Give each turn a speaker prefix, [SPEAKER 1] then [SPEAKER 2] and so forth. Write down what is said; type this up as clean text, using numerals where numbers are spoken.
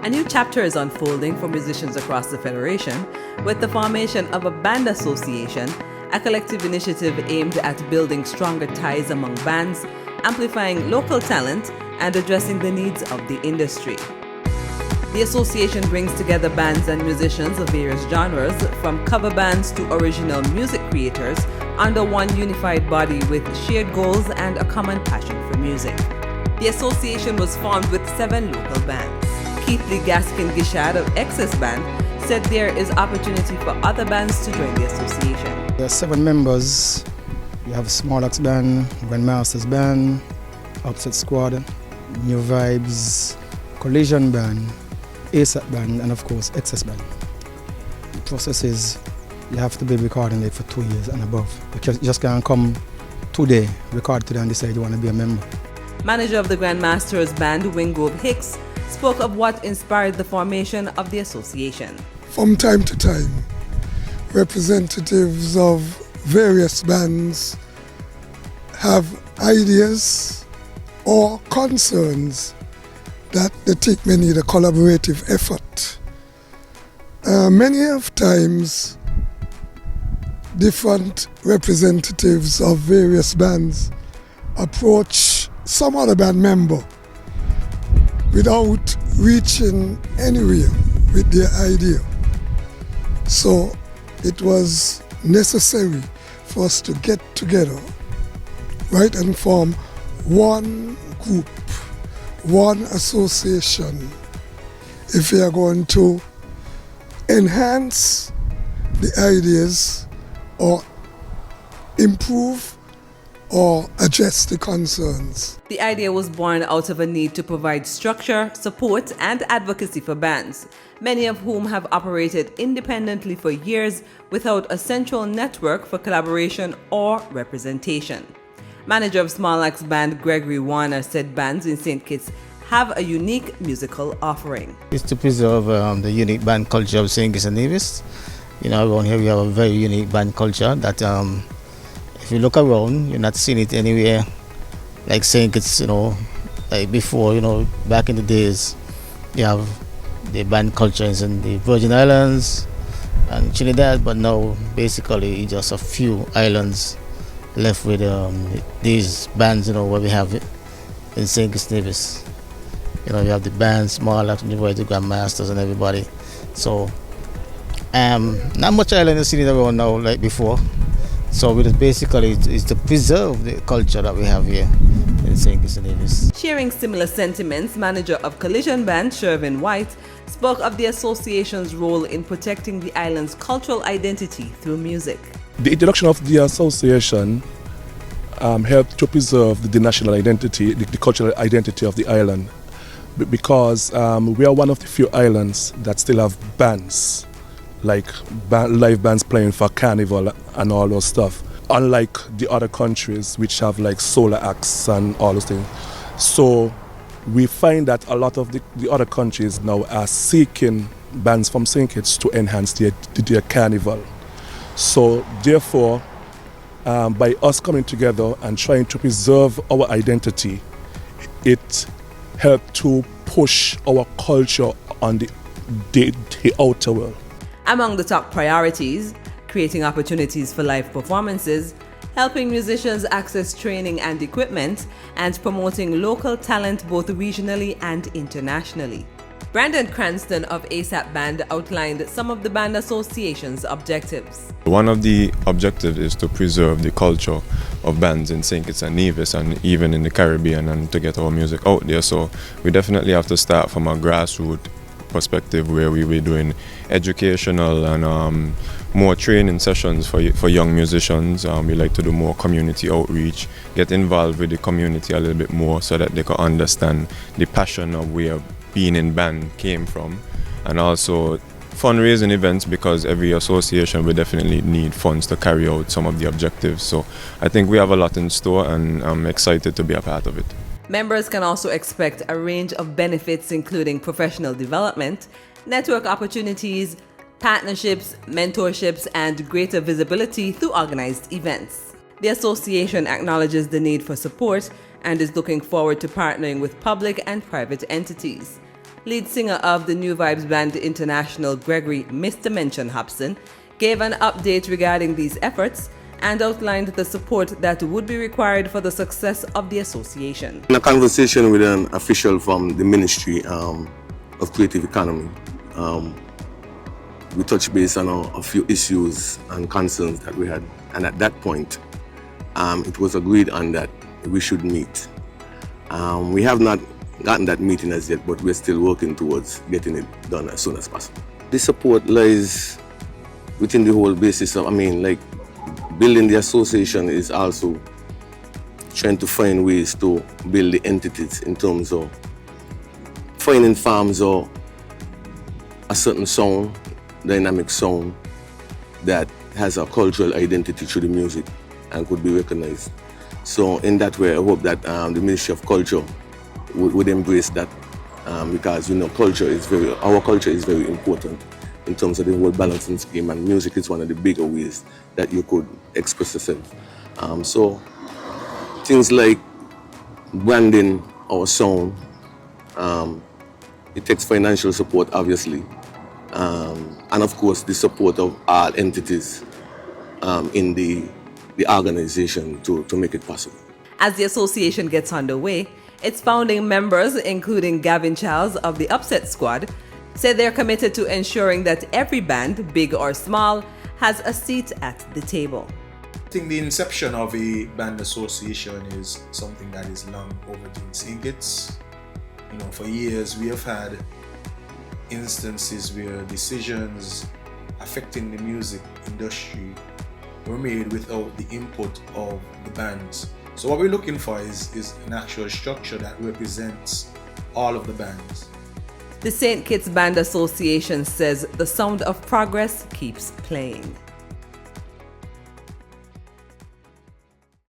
[SPEAKER 1] A new chapter is unfolding for musicians across the Federation with the formation of a band association, a collective initiative aimed at building stronger ties among bands, amplifying local talent, and addressing the needs of the industry. The association brings together bands and musicians of various genres, from cover bands to original music creators, under one unified body with shared goals and a common passion for music. The association was formed with 7 local bands. Keith Lee Gaskin Gishad of Excess Band said there is opportunity for other bands to join the association.
[SPEAKER 2] There are 7 members. We have Small Axe Band, Grandmasters Band, Upset Squad, New Vibes, Collision Band, ASAP Band, and of course Excess Band. The process is you have to be recording it for 2 years and above. Because you just can't come today, record today and decide you want to be a member.
[SPEAKER 1] Manager of the Grandmasters Band, Wingove Hicks, spoke of what inspired the formation of the association.
[SPEAKER 3] From time to time, representatives of various bands have ideas or concerns that they think may need a collaborative effort. Many of times, different representatives of various bands approach some other band member without reaching anywhere with their idea. So it was necessary for us to get together, right, and form one group, one association, if we are going to enhance the ideas or improve or address the concerns.
[SPEAKER 1] The idea was born out of a need to provide structure, support, and advocacy for bands, many of whom have operated independently for years without a central network for collaboration or representation. Manager of Small Axe Band, Gregory Warner, said bands in St. Kitts have a unique musical offering.
[SPEAKER 4] It's to preserve the unique band culture of St. Kitts and Nevis. You know, around here we have a very unique band culture that if you look around, you're not seeing it anywhere like St. Kitts, you know, like before, you know, back in the days, you have the band culture in the Virgin Islands and Trinidad, but now basically just a few islands left with these bands, you know, what we have in St. Kitts Nevis. You know, you have the bands, Small Axe, the Grandmasters and everybody. So, not much island is seen around now like before. So it is basically is to preserve the culture that we have here in St. Kitts and Nevis.
[SPEAKER 1] Sharing similar sentiments, manager of Collision Band, Shervin White, spoke of the association's role in protecting the island's cultural identity through music.
[SPEAKER 5] The introduction of the association helped to preserve the national identity, the cultural identity of the island, because we are one of the few islands that still have bands, like live bands playing for carnival and all those stuff, unlike the other countries which have like solar acts and all those things. So we find that a lot of the other countries now are seeking bands from St. Kitts to enhance their carnival. So therefore, by us coming together and trying to preserve our identity, it helped to push our culture on the outer world.
[SPEAKER 1] Among the top priorities, creating opportunities for live performances, helping musicians access training and equipment, and promoting local talent both regionally and internationally. Brandon Cranston of ASAP Band outlined some of the band association's objectives.
[SPEAKER 6] One of the objectives is to preserve the culture of bands in St. Kitts and Nevis and even in the Caribbean, and to get our music out there. So we definitely have to start from a grassroots perspective where we were doing educational and more training sessions for young musicians. We like to do more community outreach, get involved with the community a little bit more so that they can understand the passion of where being in band came from, and also fundraising events, because every association will definitely need funds to carry out some of the objectives. So I think we have a lot in store and I'm excited to be a part of it.
[SPEAKER 1] Members can also expect a range of benefits including professional development, network opportunities, partnerships, mentorships, and greater visibility through organized events. The association acknowledges the need for support and is looking forward to partnering with public and private entities. lead singer of the New Vibes Band International, Gregory Mr. Mention Hobson, gave an update regarding these efforts and outlined the support that would be required for the success of the association.
[SPEAKER 7] In a conversation with an official from the Ministry of Creative Economy, we touched base on a few issues and concerns that we had, and at that point it was agreed on that we should meet. We have not gotten that meeting as yet, but we're still working towards getting it done as soon as possible. The support lies within the whole basis of, building the association is also trying to find ways to build the entities in terms of finding farms or a certain sound, dynamic sound that has a cultural identity through the music and could be recognized. So in that way, I hope that the Ministry of Culture would embrace that because our culture is very important in terms of the whole balancing scheme, and music is one of the bigger ways that you could express yourself. So things like branding our sound, it takes financial support, obviously, and of course the support of all entities in the organization to make it possible.
[SPEAKER 1] As the association gets underway, its founding members, including Gavin Charles of the Upset Squad, said they're committed to ensuring that every band, big or small, has a seat at the table.
[SPEAKER 8] I think the inception of a band association is something that is long overdue. I think it's, for years we have had instances where decisions affecting the music industry were made without the input of the bands. So what we're looking for is an actual structure that represents all of the bands.
[SPEAKER 1] The St. Kitts Band Association says the sound of progress keeps playing.